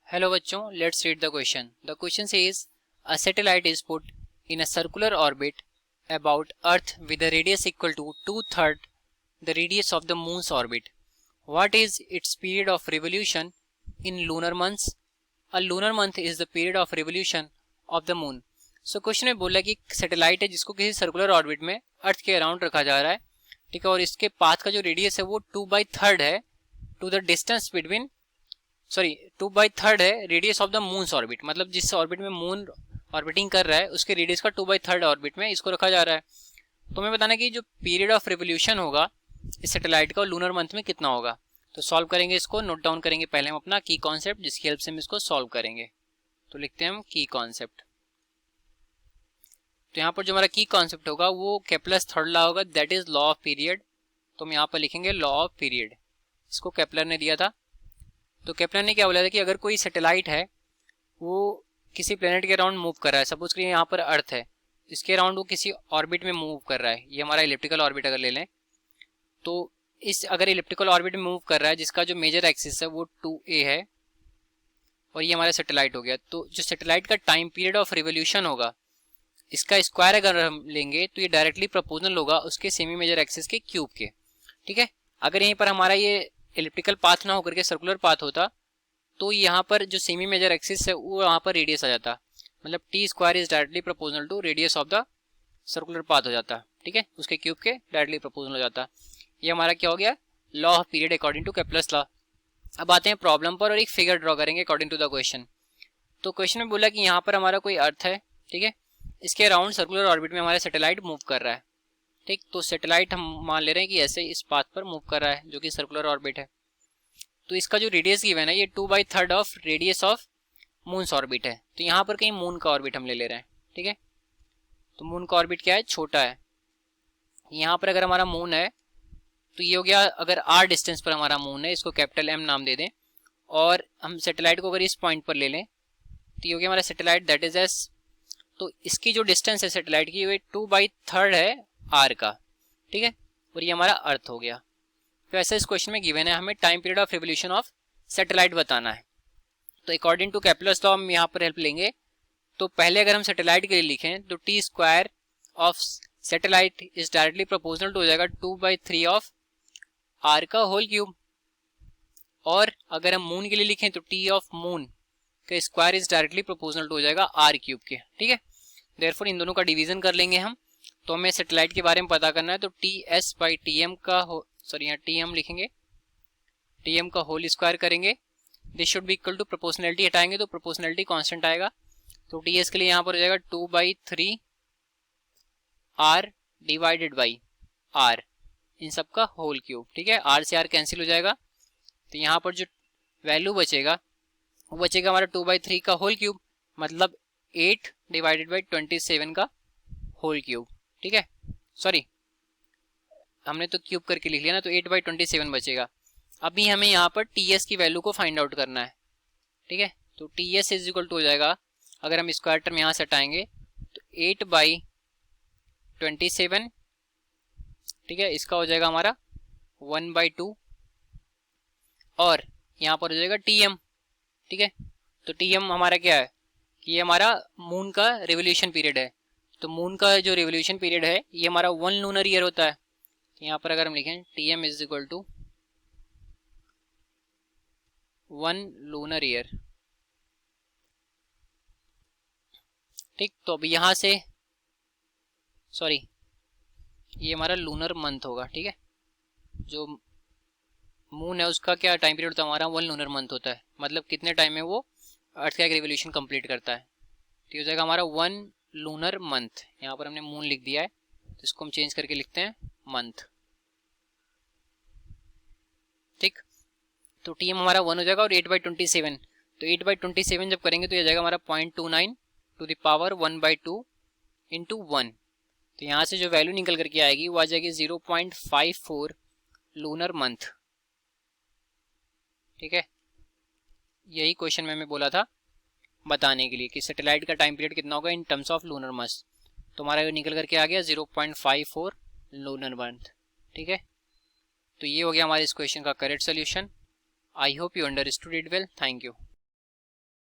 Hello बच्चों, let's read the question. The question says a satellite is put in a circular orbit about Earth with a radius equal to 2/3 the radius of the Moon's orbit. What is its period of revolution in lunar months? A lunar month is the period of revolution of the Moon. So question में बोला कि satellite है जिसको किसी circular orbit में अर्थ के around रखा जा रहा है, ठीक है, और इसके पाथ का जो रेडियस है वो 2/3 है टू द डिस्टेंस बिटवीन 2/3 है radius of the moons orbit, मतलब जिस ऑर्बिट में मून ऑर्बिटिंग कर रहा है उसके रेडियस का 2/3 ऑर्बिट में इसको रखा जा रहा है. तो हमें बताना कि जो पीरियड ऑफ रिवोल्यूशन होगा इस सैटेलाइट का लूनर मंथ में कितना होगा. तो सॉल्व करेंगे, इसको नोट डाउन करेंगे पहले हम अपना की कॉन्सेप्ट, जिसकी हेल्प से हम इसको सॉल्व करेंगे. तो लिखते हैं हम की कॉन्सेप्ट. तो यहाँ पर जो हमारा की कॉन्सेप्ट होगा वो केपलर्स थर्ड लॉ होगा, that is law of period. तो हम यहाँ पर लिखेंगे लॉ ऑफ पीरियड. इसको केपलर ने दिया था. तो केपलर ने क्या बोला था कि अगर कोई सैटेलाइट है वो किसी प्लेनेट के अराउंड मूव कर रहा है, सपोज करिए यहाँ पर अर्थ है, इसके अराउंड वो किसी ऑर्बिट में मूव कर रहा है, ये हमारा इलिप्टिकल ऑर्बिट अगर ले लें, तो इस अगर इलिप्टिकल ऑर्बिट में मूव कर रहा है जिसका जो मेजर एक्सिस है वो 2a है और ये हमारा सैटेलाइट हो गया. तो जो सैटेलाइट का टाइम पीरियड ऑफ रिवोल्यूशन होगा इसका स्क्वायर अगर हम लेंगे तो ये डायरेक्टली प्रोपोर्शनल होगा उसके सेमी मेजर एक्सिस के क्यूब के. ठीक है, अगर यहीं पर हमारा ये इलिप्टिकल पाथ ना होकर के सर्कुलर पाथ होता तो यहाँ पर जो सेमी मेजर एक्सिस है वो यहाँ पर रेडियस आ जाता, मतलब T square is directly proportional to radius of the circular path हो जाता. ठीक है, उसके क्यूब के डायरेक्टली प्रोपोर्शनल हो जाता. ये हमारा क्या हो गया, law of period according to Kepler's law. अब आते हैं प्रॉब्लम पर और एक फिगर ड्रॉ करेंगे अकॉर्डिंग टू द क्वेश्चन. तो क्वेश्चन में बोला कि यहाँ पर हमारा कोई अर्थ है, ठीक है, इसके अराउंड सर्कुलर ऑर्बिट में हमारा सैटेलाइट मूव कर रहा है. ठीक, तो सैटेलाइट हम मान ले रहे हैं कि ऐसे इस पाथ पर मूव कर रहा है जो कि सर्कुलर ऑर्बिट है. तो इसका जो रेडियस गिवन है ये 2/3 of radius of moons orbit है. तो यहाँ पर कहीं मून का ऑर्बिट हम ले रहे हैं. ठीक है, तो मून का ऑर्बिट क्या है, छोटा है. यहाँ पर अगर हमारा मून है तो ये हो गया, अगर r डिस्टेंस पर हमारा मून है, इसको कैपिटल M नाम दे दें, और हम सैटेलाइट को अगर इस पॉइंट पर ले लें तो ये हो गया हमारा सैटेलाइट, दैट इज s. तो इसकी जो डिस्टेंस है सैटेलाइट की वो 2/3 है r का. ठीक है, और ये हमारा अर्थ हो गया. तो ऐसा इस क्वेश्चन में गिवन है, हमें time period of revolution of satellite बताना है. तो अकॉर्डिंग टू केपलर्स लॉ हम यहाँ पर हेल्प लेंगे. तो पहले अगर हम सैटेलाइट के लिए लिखें तो T square of satellite is directly proportional to हो जाएगा 2/3 ऑफ आर का होल क्यूब. और अगर हम मून के लिए लिखें तो टी ऑफ मून का square is directly proportional to हो जाएगा आर क्यूब के. ठीक है, देयरफॉर इन दोनों का डिवीजन कर लेंगे हम. तो हमें सैटेलाइट के बारे में पता करना है, तो T S by T M का यहाँ टी एम लिखेंगे, टी एम का होल स्क्वायर करेंगे. This should be equal to proportionality हटाएंगे तो प्रोपोर्शनलिटी कांस्टेंट आएगा. तो टी एस के लिए यहाँ पर हो जाएगा 2/3 आर डिवाइडेड बाई आर, इन सब का होल क्यूब. ठीक है, आर से आर कैंसिल हो जाएगा. तो यहाँ पर जो वैल्यू बचेगा वो बचेगा हमारा 2/3 का होल क्यूब, मतलब 8 डिवाइडेड बाई 27 का होल क्यूब. ठीक है, सॉरी हमने तो क्यूब करके लिख लिया ना, तो 8/27 बचेगा. अभी हमें यहाँ पर टी एस की वैल्यू को फाइंड आउट करना है. ठीक है, तो T S is equal to हो जाएगा, अगर हम स्क्वायर टर्म यहाँ से हटाएंगे तो 8/27. ठीक है, इसका हो जाएगा हमारा 1/2 और यहाँ पर हो जाएगा टी एम. ठीक है, तो टी एम हमारा क्या है कि ये हमारा मून का रिवोल्यूशन पीरियड है. तो मून का जो रिवोल्यूशन पीरियड है ये हमारा 1 लूनर ईयर होता है. तो यहाँ पर अगर हम लिखें T M is equal to 1 lunar year. ठीक, तो अभी यहाँ से ये हमारा लूनर मंथ होगा. ठीक है, जो मून है उसका क्या टाइम पीरियड होता है हमारा 1 लूनर मंथ होता है, मतलब कितने टाइम में वो अर्थ का एक रिवोल्यूशन कंप्लीट करता है. तो ये हो जाएगा हमारा 1 लूनर मंथ. यहाँ पर हमने मून लिख दिया है तो इसको हम चेंज करके लिखते हैं मंथ. ठीक, तो टी एम हमारा 1 हो जाएगा और 8/27. तो 8/27 जब करेंगे तो ये जाएगा हमारा 0.29 टू द पावर 1/2 इंटू 1. तो यहाँ से जो वैल्यू निकल करके आएगी वो आ जाएगी 0.54 लूनर मंथ. ठीक है, यही क्वेश्चन में मैं बोला था बताने के लिए कि सैटेलाइट का टाइम पीरियड कितना होगा in terms of lunar month. तो हमारा ये निकल करके आ गया 0.54 लूनर मंथ. ठीक है, तो ये हो गया हमारे इस क्वेश्चन का correct solution. I hope you understood it well. Thank you.